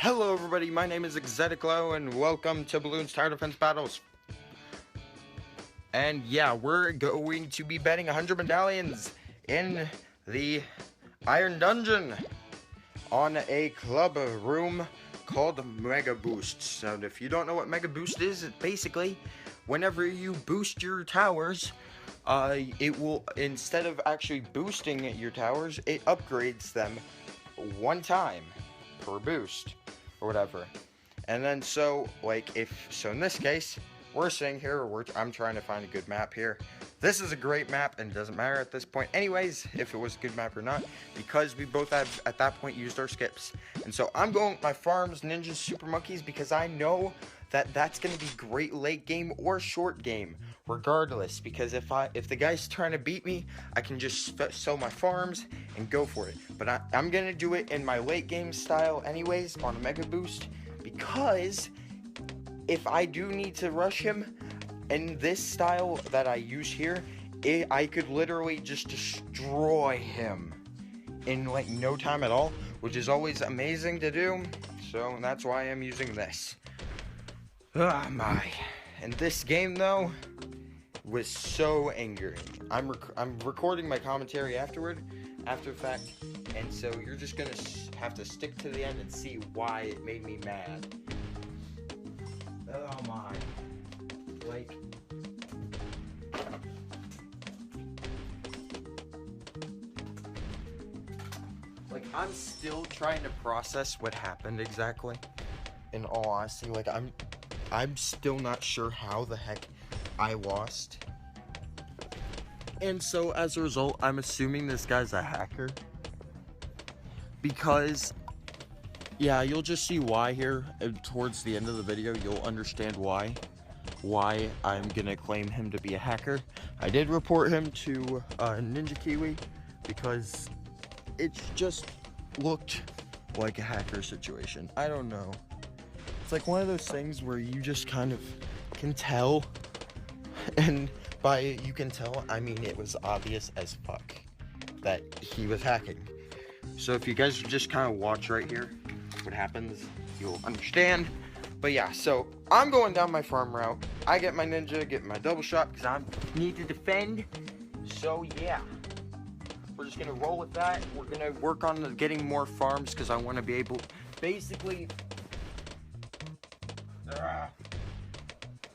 Hello everybody, my name is Exeticlo and welcome to Bloons Tower Defense Battles. And yeah, we're going to be betting 100 medallions in the Iron Dungeon on a club room called Mega Boost. So if you don't know what Mega Boost is, it's basically whenever you boost your towers, it will, instead of actually boosting your towers, it upgrades them one time per boost or whatever. And then so in this case, we're sitting here, I'm trying to find a good map here. This is a great map and it doesn't matter at this point anyways if it was a good map or not, because we both have at that point used our skips. And so I'm going with my farms, ninjas, super monkeys, because I know that that's going to be great late game or short game regardless, because if the guy's trying to beat me, I can just sell my farms and go for it. But I'm going to do it in my late game style anyways on a Mega Boost, because if I do need to rush him in this style that I use here, I could literally just destroy him in like no time at all, which is always amazing to do. So that's why I'm using this. Oh my. And this game though was so angering. I'm recording my commentary after the fact, and so you're just gonna have to stick to the end and see why it made me mad. Oh my. Like I'm still trying to process what happened exactly. In all honesty, like I'm still not sure how the heck I lost. And so as a result, I'm assuming this guy's a hacker. Because yeah, you'll just see why here, and towards the end of the video, you'll understand why I'm gonna claim him to be a hacker. I did report him to Ninja Kiwi because it just looked like a hacker situation. I don't know. It's like one of those things where you just kind of can tell, and by you can tell, I mean it was obvious as fuck that he was hacking. So if you guys just kind of watch right here what happens, you'll understand. But yeah, so I'm going down my farm route. I get my ninja, get my double shot because I need to defend. So yeah, we're just gonna roll with that. We're gonna work on getting more farms because I want to be able, basically, I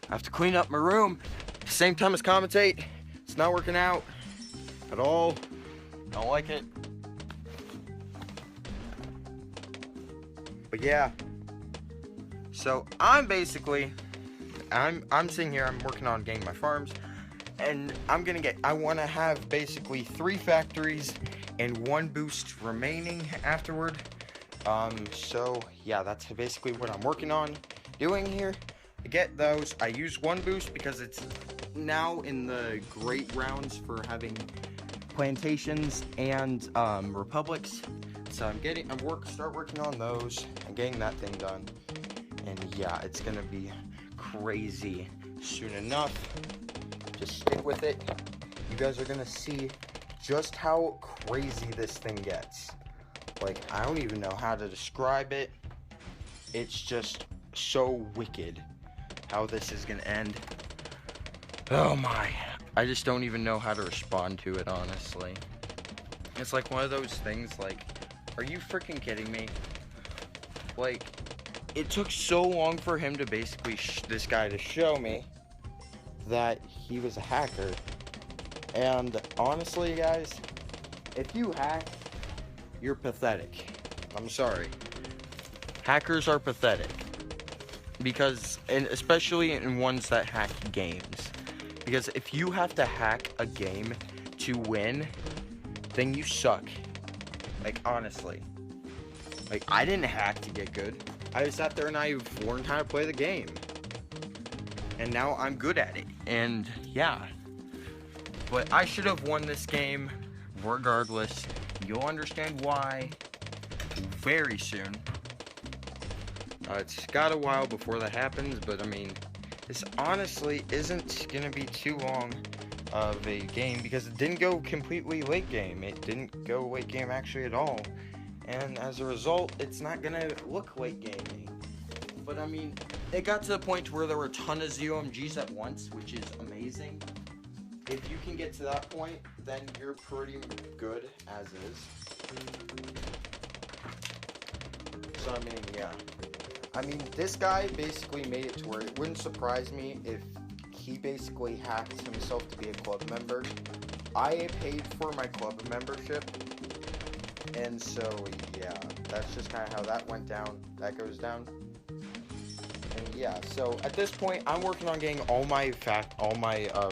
have to clean up my room at the same time as commentate. It's not working out at all. Don't like it. But yeah, so I'm sitting here, I'm working on getting my farms, and I want to have basically 3 factories and 1 boost remaining afterward. So yeah, that's basically what I'm working on doing here. To get those, I use 1 boost because it's now in the great rounds for having plantations and republics. So start working on those and getting that thing done. And yeah, it's gonna be crazy soon enough. Just stick with it. You guys are gonna see just how crazy this thing gets. Like, I don't even know how to describe it. It's just so wicked how this is gonna end. Oh my. I just don't even know how to respond to it, honestly. It's like one of those things, like, are you freaking kidding me? Like, it took so long for him to basically, this guy to show me that he was a hacker. And honestly, guys, if you hack, you're pathetic. I'm sorry. Hackers are pathetic. Because, and especially in ones that hack games. Because if you have to hack a game to win, then you suck. Like, honestly. Like, I didn't hack to get good. I just sat there and I learned how to play the game. And now I'm good at it. And, yeah. But I should have won this game regardless. You'll understand why very soon. It's got a while before that happens, but I mean, this honestly isn't going to be too long of a game because it didn't go completely late game. It didn't go late game actually at all. and as a result, it's not gonna look late gaming. But I mean, it got to the point where there were a ton of ZOMGs at once, which is amazing. If you can get to that point, then you're pretty good as is. So I mean, yeah. I mean, this guy basically made it to where it wouldn't surprise me if he basically hacked himself to be a club member. I paid for my club membership, and so yeah, that's just kind of how that went down. That goes down. And yeah, so at this point, I'm working on getting all my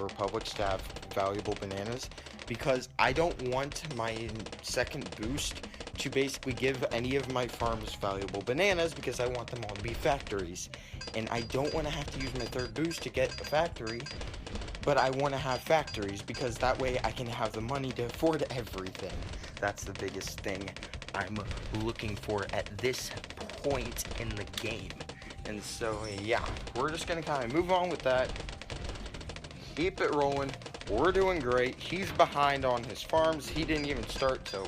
Republic staff valuable bananas, because I don't want my second boost to basically give any of my farms valuable bananas, because I want them all to be factories. And I don't want to have to use my third boost to get a factory, but I want to have factories, because that way I can have the money to afford everything. That's the biggest thing I'm looking for at this point in the game. And so, yeah, we're just going to kind of move on with that. Keep it rolling. We're doing great. He's behind on his farms. He didn't even start to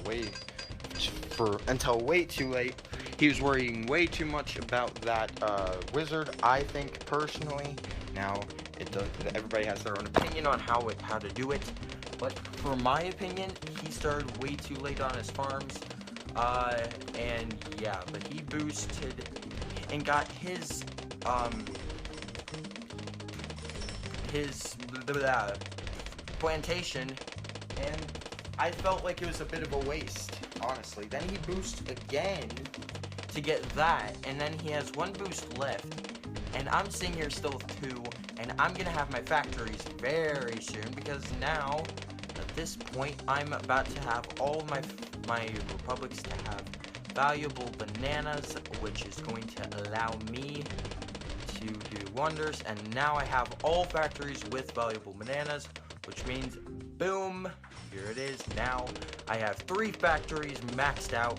until way too late. He was worrying way too much about that wizard, I think, personally. Now, everybody has their own opinion on how to do it. But for my opinion, he started way too late on his farms. And yeah, but he boosted and got his plantation, and I felt like it was a bit of a waste, honestly. Then he boosted again to get that, and then he has one boost left, and I'm sitting here still with 2, and I'm gonna have my factories very soon, because now at this point I'm about to have all of my republics to have valuable bananas, which is going to allow me to do wonders. And now I have all factories with valuable bananas, which means boom, here it is. Now I have 3 factories maxed out,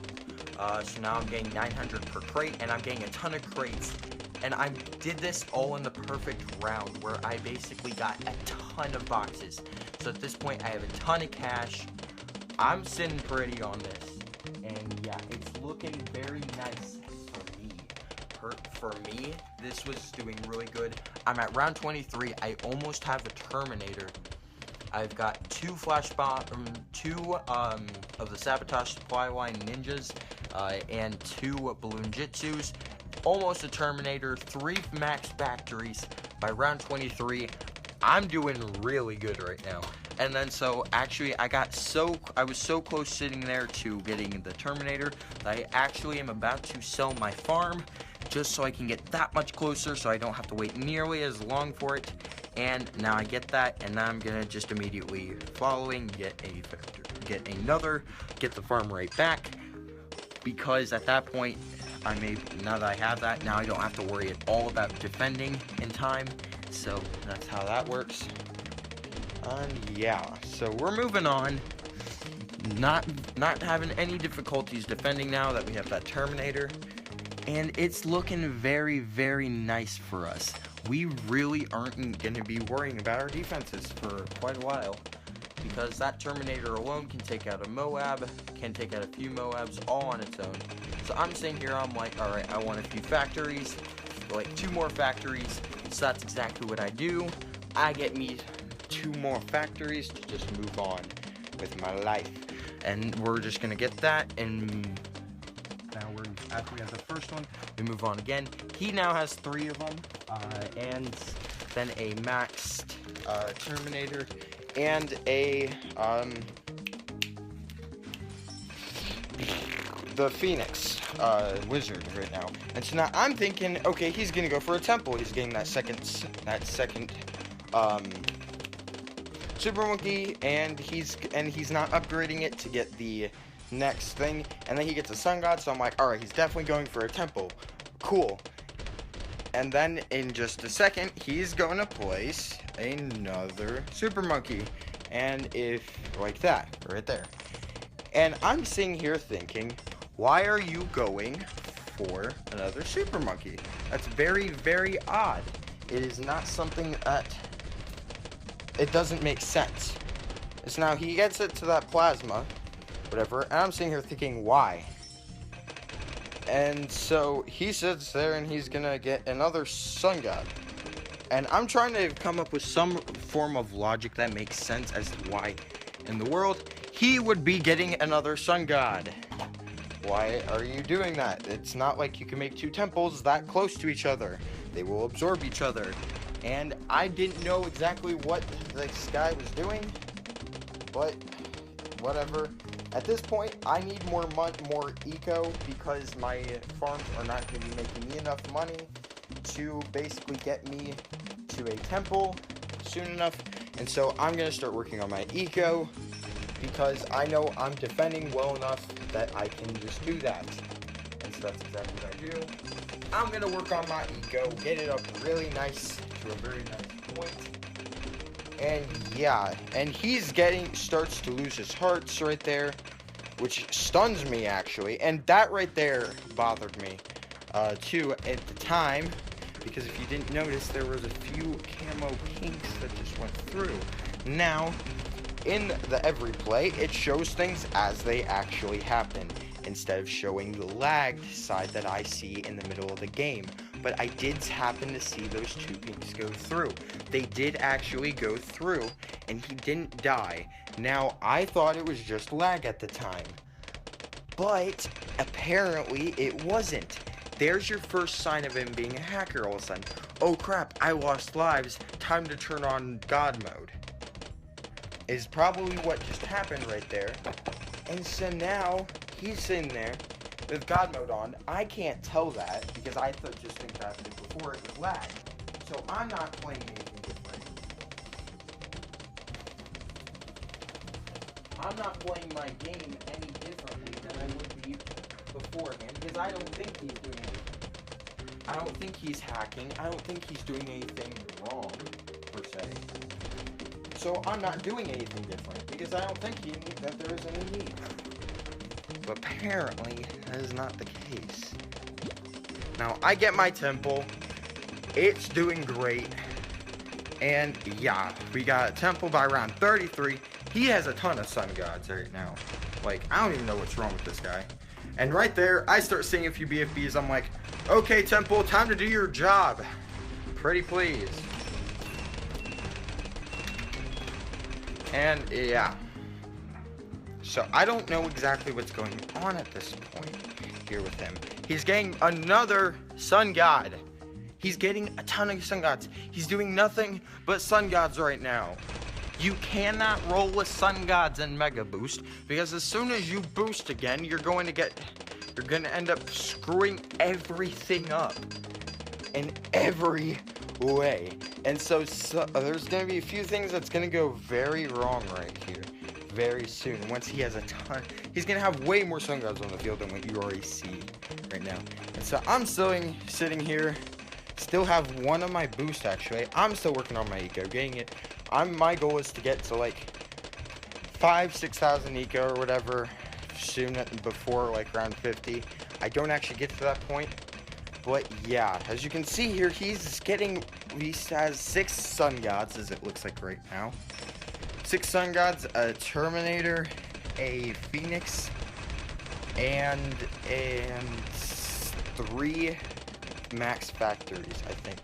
so now I'm getting 900 per crate, and I'm getting a ton of crates. And I did this all in the perfect round, where I basically got a ton of boxes. So at this point I have a ton of cash. I'm sitting pretty on this. And yeah, it's looking very nice for me. For me, this was doing really good. I'm at round 23. I almost have a Terminator. I've got 2 flash bomb, 2 of the sabotage supply line ninjas, and 2 balloon jitsus. Almost a Terminator. 3 max factories by round 23. I'm doing really good right now. And then so actually I was so close sitting there to getting the Terminator that I actually am about to sell my farm, just so I can get that much closer, so I don't have to wait nearly as long for it. And now I get that, and now I'm gonna just immediately following get the farm right back, because at that point now that I have that, now I don't have to worry at all about defending in time. So that's how that works. Yeah, so we're moving on. Not having any difficulties defending now that we have that Terminator. And it's looking very, very nice for us. We really aren't going to be worrying about our defenses for quite a while, because that Terminator alone can take out a Moab, can take out a few Moabs all on its own. So I'm sitting here, I'm like, alright, I want a few factories, like 2 more factories. So that's exactly what I do. I get me 2 more factories to just move on with my life. And we're just gonna get that, and now after we have the first one, we move on again. He now has 3 of them, and then a maxed Terminator, and a the Phoenix wizard right now. And so now I'm thinking, okay, he's gonna go for a temple. He's getting that second Super Monkey, and he's not upgrading it to get the next thing. And then he gets a Sun God, so I'm like, alright, he's definitely going for a temple. Cool. And then in just a second, he's going to place another Super Monkey. And if, like that, right there. And I'm sitting here thinking, why are you going for another Super Monkey? That's very, very odd. It is not something that, it doesn't make sense. So now he gets it to that plasma, whatever, and I'm sitting here thinking, why? And so he sits there and he's gonna get another sun god. And I'm trying to come up with some form of logic that makes sense as to why in the world he would be getting another sun god. Why are you doing that? It's not like you can make two temples that close to each other. They will absorb each other. And I didn't know exactly what this guy was doing, but whatever. At this point, I need more eco because my farms are not going to be making me enough money to basically get me to a temple soon enough. And so I'm going to start working on my eco because I know I'm defending well enough that I can just do that. And so that's exactly what I do. I'm going to work on my eco, get it up really nice to a very nice point. And yeah, and he's starts to lose his hearts right there, which stuns me actually. And that right there bothered me too at the time, because if you didn't notice, there was a few camo pinks that just went through. Now, in the every play, it shows things as they actually happen, instead of showing the lagged side that I see in the middle of the game. But I did happen to see those two pinks go through. They did actually go through, and he didn't die. Now, I thought it was just lag at the time, but apparently it wasn't. There's your first sign of him being a hacker all of a sudden. Oh crap, I lost lives, time to turn on God mode. Is probably what just happened right there. And so now, he's sitting there with God mode on. I can't tell that because I just think that before it was lag. So I'm not playing anything different. I'm not playing my game any differently than I would be beforehand because I don't think he's doing anything. I don't think he's hacking. I don't think he's doing anything wrong, per se. So I'm not doing anything different because I don't think that there is any need. But apparently, that is not the case. Now, I get my temple. It's doing great. And yeah, we got a temple by round 33. He has a ton of sun gods right now. Like, I don't even know what's wrong with this guy. And right there, I start seeing a few BFBs. I'm like, okay, temple, time to do your job. Pretty please. And yeah. So I don't know exactly what's going on at this point here with him. He's getting another sun god. He's getting a ton of sun gods. He's doing nothing but sun gods right now. You cannot roll with sun gods and mega boost because as soon as you boost again, you're going to end up screwing everything up in every way. And so there's going to be a few things that's going to go very wrong right here very soon. Once he has a ton, he's going to have way more sun gods on the field than what you already see right now. And so I'm still sitting here, still have one of my boosts actually. I'm still working on my eco, getting it. My goal is to get to like 5,000-6,000 eco or whatever soon before like round 50. I don't actually get to that point. But yeah, as you can see here, he has 6 sun gods, as it looks like right now. 6 sun gods, a Terminator, a Phoenix, and 3 max factories, I think.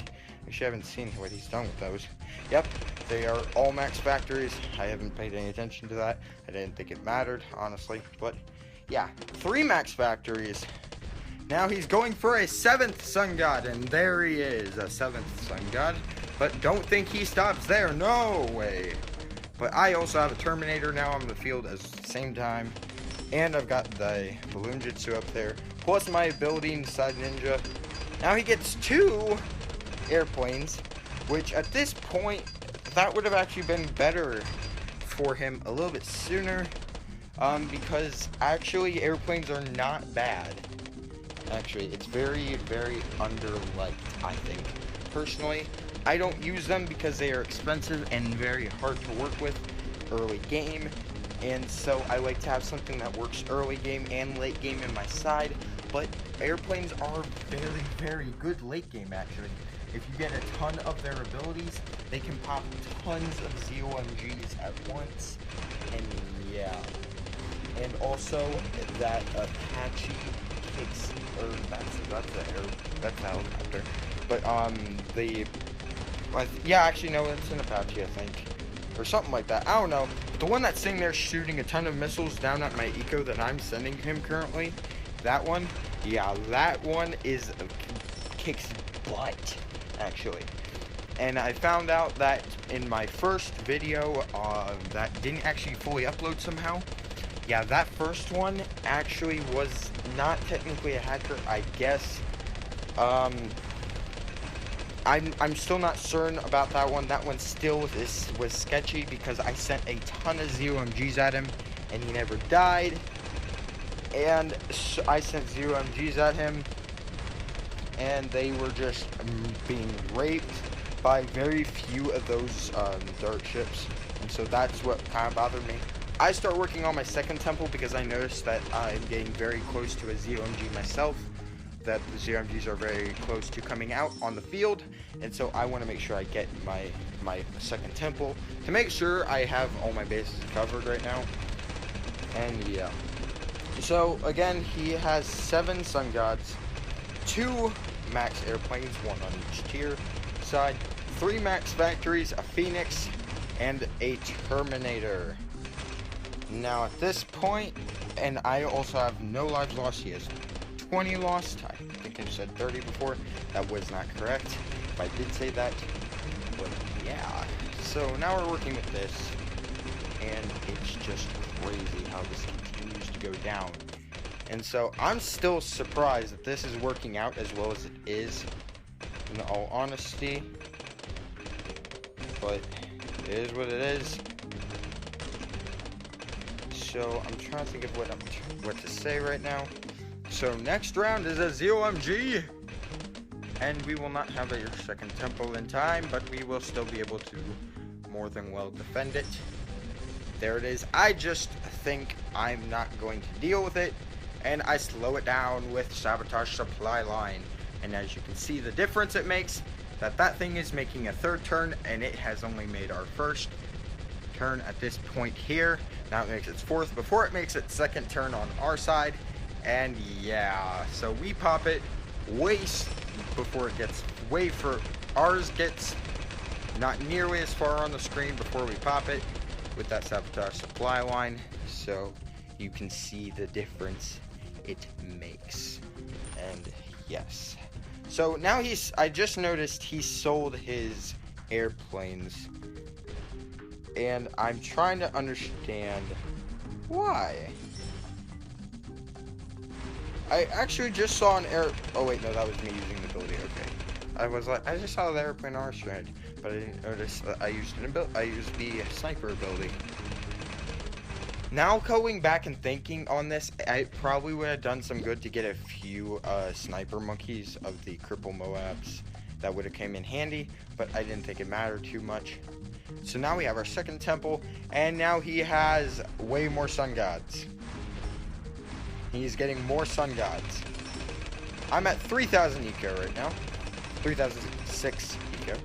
Actually, I haven't seen what he's done with those. Yep, they are all max factories. I haven't paid any attention to that. I didn't think it mattered, honestly. But yeah, 3 max factories. Now he's going for a 7th sun god, and there he is, a 7th sun god. But don't think he stops there, no way. But I also have a Terminator now on the field at the same time. And I've got the Balloon Jutsu up there, plus my ability inside Ninja. Now he gets 2 airplanes, which at this point, that would have actually been better for him a little bit sooner. Because actually airplanes are not bad. Actually, it's very, very underliked, I think. Personally, I don't use them because they are expensive and very hard to work with early game. And so I like to have something that works early game and late game in my side. But airplanes are very, very good late game, actually. If you get a ton of their abilities, they can pop tons of ZOMGs at once. And yeah. And also, that Apache kicks, or that's a helicopter. But yeah, actually no, it's an Apache, I think, or something like that. I don't know. But the one that's sitting there shooting a ton of missiles down at my eco that I'm sending him currently, that one, yeah, that one kicks butt, actually. And I found out that in my first video that didn't actually fully upload somehow. Yeah, that first one actually was not technically a hacker, I guess. I'm still not certain about that one. That one still was sketchy because I sent a ton of ZOMGs at him and he never died. And so I sent ZOMGs at him and they were just being raped by very few of those dirt ships. And so that's what kind of bothered me. I start working on my second temple because I noticed that I'm getting very close to a ZOMG myself. That the ZOMGs are very close to coming out on the field, and so I want to make sure I get my second temple to make sure I have all my bases covered right now. And yeah, so again, he has 7 sun gods, 2 max airplanes, 1 on each tier side, 3 max factories, a phoenix, and a terminator. Now at this point, and I also have no lives lost. He has 20 lost. I think I said 30 before. That was not correct. If I did say that. But yeah. So now we're working with this. And it's just crazy how this continues to go down. And so I'm still surprised that this is working out as well as it is. In all honesty. But it is what it is. So I'm trying to think of what to say right now. So next round is a ZOMG, and we will not have a second temple in time, but we will still be able to more than well defend it. There it is. I just think I'm not going to deal with it, and I slow it down with sabotage supply line. And as you can see the difference it makes, that thing is making a 3rd turn, and it has only made our 1st turn at this point here. Now it makes its 4th before it makes its 2nd turn on our side. And yeah, so we pop it way before it gets ours gets not nearly as far on the screen before we pop it with that sabotage supply line. So you can see the difference it makes. And yes, so now I just noticed he sold his airplanes, and I'm trying to understand why. I actually just saw an oh wait, no, that was me using the ability. Okay, I was like, I just saw the airplane R strand, but I didn't notice that I used the sniper ability. Now going back and thinking on this, I probably would have done some good to get a few sniper monkeys of the cripple Moabs. That would have came in handy, but I didn't think it mattered too much. So now we have our second temple, and now he has way more sun gods. He's getting more sun gods. I'm at 3,000 eco right now. 3,006 eco.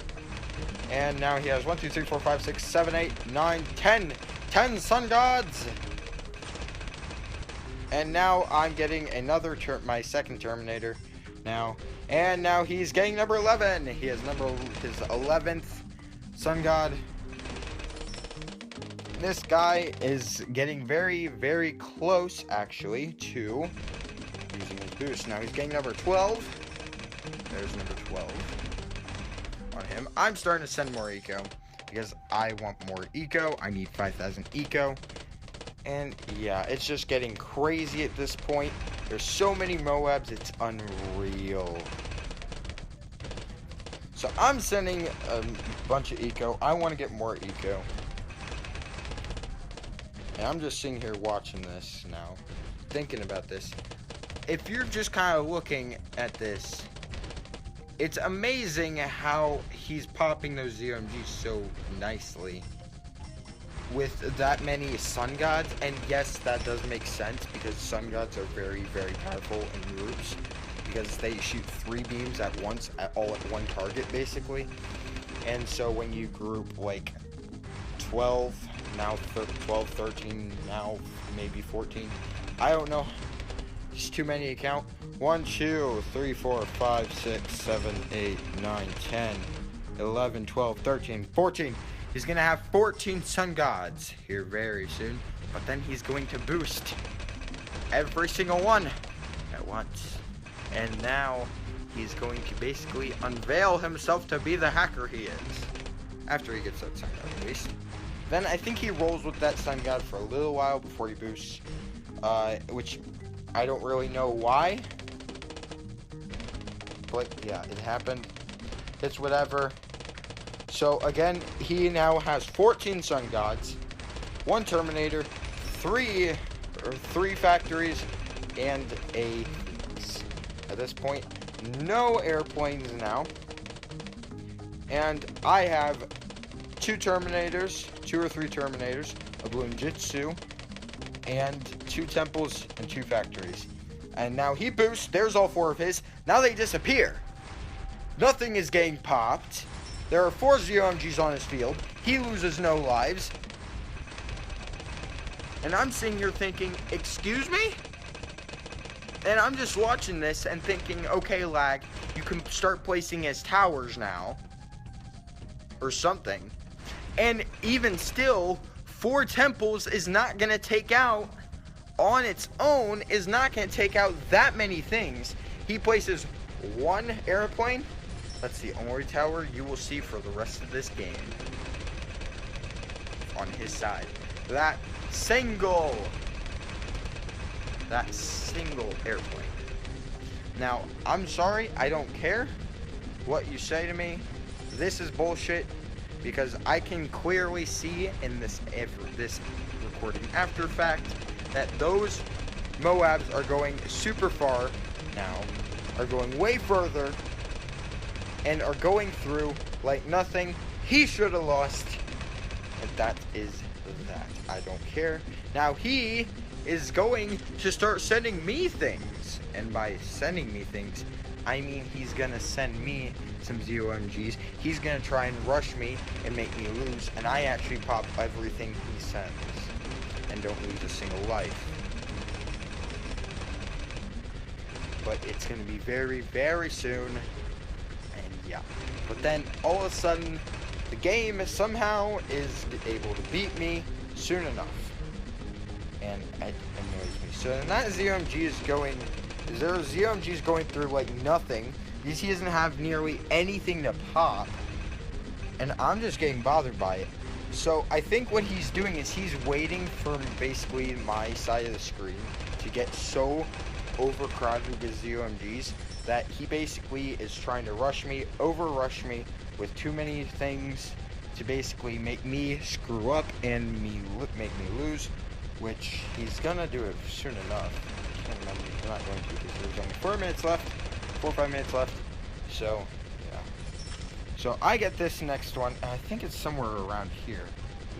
And now he has 1, 2, 3, 4, 5, 6, 7, 8, 9, 10. 10 sun gods! And now I'm getting another my second Terminator now. And now he's getting number 11. He has his 11th sun god. This guy is getting very, very close, actually, to using his boost. Now he's getting number 12. There's number 12 on him. I'm starting to send more eco because I want more eco. I need 5,000 eco. And yeah, it's just getting crazy at this point. There's so many Moabs, it's unreal. So I'm sending a bunch of eco. I want to get more eco. And I'm just sitting here watching this now, thinking about this. If you're just kind of looking at this, it's amazing how he's popping those ZOMGs so nicely with that many sun gods. And yes, that does make sense because sun gods are very, very powerful in groups because they shoot 3 beams at once, all at one target basically. And so when you group like 12, now 12, 13, now maybe 14, I don't know, just too many to count. 1, 2, 3, 4, 5, 6, 7, 8, 9, 10, 11, 12, 13, 14. He's going to have 14 sun gods here very soon. But then he's going to boost every single one at once. And now he's going to basically unveil himself to be the hacker he is. After he gets that sun god at least. Then I think he rolls with that sun god for a little while before he boosts. Which I don't really know why. But yeah, it happened. It's whatever. So again, he now has 14 sun gods, 1 Terminator, 3 factories, and at this point, no airplanes now. And I have 2 Terminators, 2 or 3 Terminators, a Bloonjitsu, and 2 temples and 2 factories. And now he boosts. There's all 4 of his. Now they disappear. Nothing is getting popped. There are 4 ZOMGs on his field. He loses no lives. And I'm sitting here thinking, excuse me? And I'm just watching this and thinking, okay, lag, you can start placing his towers now. Or something. And even still, 4 temples is not going to take out, on its own, is not going to take out that many things. He places 1 airplane. That's the only tower you will see for the rest of this game. On his side. That single airplane. Now, I'm sorry, I don't care what you say to me. This is bullshit because I can clearly see in this recording after fact that those Moabs are going super far now, are going way further, and are going through like nothing. He should have lost, and that is that. I don't care. Now he is going to start sending me things, and by sending me things, I mean he's gonna send me some ZOMGs. He's gonna try and rush me and make me lose, and I actually pop everything he sends and don't lose a single life. But it's gonna be very, very soon, and yeah. But then all of a sudden, the game somehow is able to beat me soon enough, and it annoys me. So then that ZOMG is going. There are ZOMGs going through like nothing because he doesn't have nearly anything to pop, and I'm just getting bothered by it. So I think what he's doing is he's waiting for basically my side of the screen to get so overcrowded with ZOMGs that he basically is trying to rush me, over-rush me with too many things to basically make me screw up and make me lose, which he's gonna do it soon enough. I can't remember, he's not going to because there's only 4 minutes left, 4 or 5 minutes left, so yeah. So I get this next one, and I think it's somewhere around here.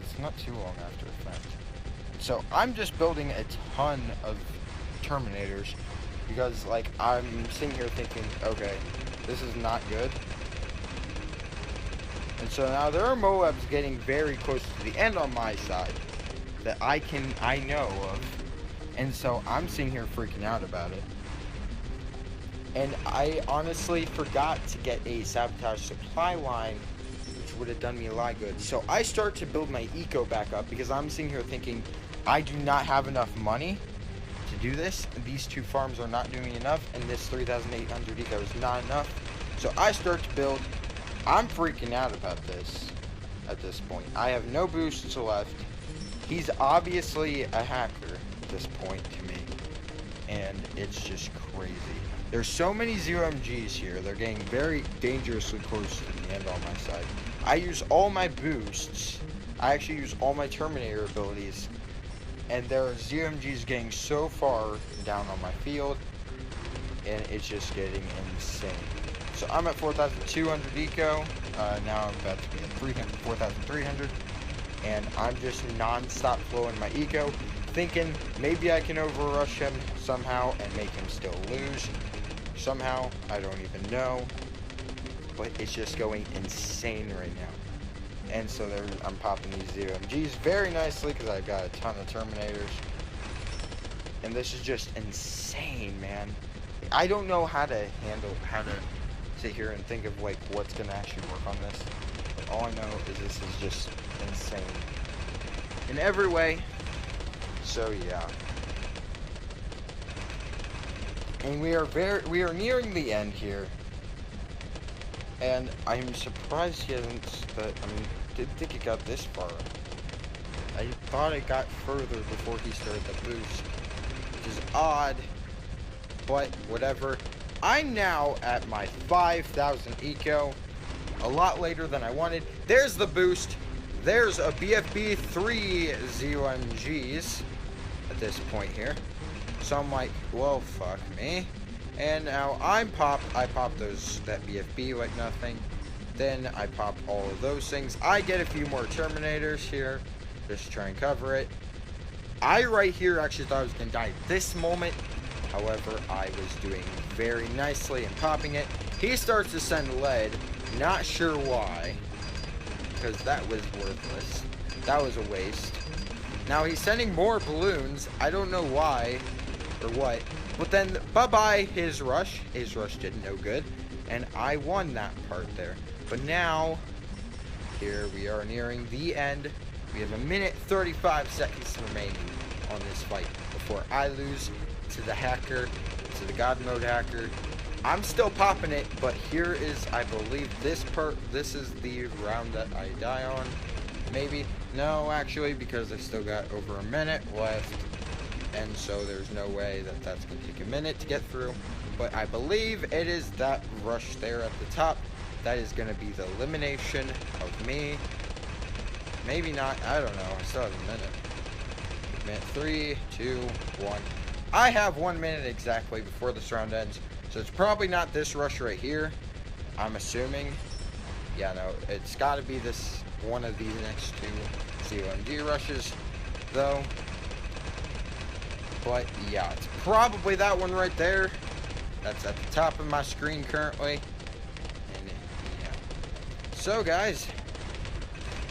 It's not too long after effect. So I'm just building a ton of Terminators because like I'm sitting here thinking, okay, this is not good. And so now there are Moabs getting very close to the end on my side that I know of. And so I'm sitting here freaking out about it. And I honestly forgot to get a sabotage supply line, which would have done me a lot of good. So I start to build my eco back up because I'm sitting here thinking I do not have enough money to do this. These 2 farms are not doing enough, and this 3,800 eco is not enough. So I start to build. I'm freaking out about this at this point. I have no boosts left. He's obviously a hacker at this point to me, and it's just crazy. There's so many ZOMGs here. They're getting very dangerously close to the end on my side. I use all my boosts. I actually use all my Terminator abilities, and there are ZOMGs getting so far down on my field, and it's just getting insane. So I'm at 4,200 eco. Now I'm about to be at 4,300. And I'm just non-stop flowing my eco, thinking maybe I can overrush him somehow and make him still lose. Somehow, I don't even know. But it's just going insane right now. And so I'm popping these ZOMGs very nicely because I've got a ton of Terminators. And this is just insane, man. I don't know how to sit here and think of like what's gonna actually work on this. But all I know is this is just insane in every way. So yeah. And we are nearing the end here. And I'm surprised he hasn't, didn't think it got this far. I thought it got further before he started the boost, which is odd, but whatever. I'm now at my 5,000 eco, a lot later than I wanted. There's the boost. There's a BFB 3 ZOMGs at this point here. So I'm like, well, fuck me. And now I pop that BFB like nothing. Then I pop all of those things. I get a few more Terminators here, just to try and cover it. I right here actually thought I was gonna die at this moment. However, I was doing very nicely and popping it. He starts to send lead, not sure why, because that was worthless. That was a waste. Now he's sending more balloons. I don't know why or what. But then, bye-bye his rush. His rush did no good. And I won that part there. But now, here we are nearing the end. We have 1:35 seconds remaining on this fight before I lose to the hacker, to the God Mode hacker. I'm still popping it, but here is, I believe, this is the round that I die on. Maybe. No, actually, because I still got over a minute left. And so there's no way that that's going to take a minute to get through. But I believe it is that rush there at the top. That is going to be the elimination of me. Maybe not. I don't know. I still have a minute. Minute 3, 2, 1. I have 1 minute exactly before this round ends. So it's probably not this rush right here. I'm assuming. Yeah, no. It's got to be this one of these next two COMG rushes, though. But yeah, it's probably that one right there. That's at the top of my screen currently. And yeah. So guys,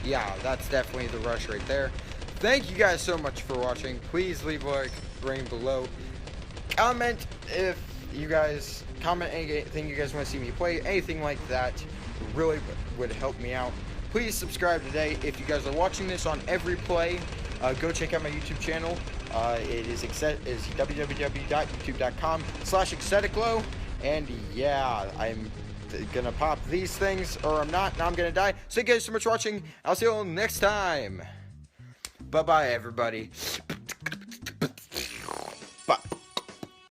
yeah, that's definitely the rush right there. Thank you guys so much for watching. Please leave a like, ring below. Comment if you guys comment anything you guys want to see me play, anything like that really would help me out. Please subscribe today. If you guys are watching this on every play, go check out my YouTube channel. It is www.youtube.com/ecstaticlow. And yeah, I'm gonna pop these things, or I'm not. Now I'm gonna die. So thank you guys so much for watching. I'll see you all next time. Bye bye, everybody.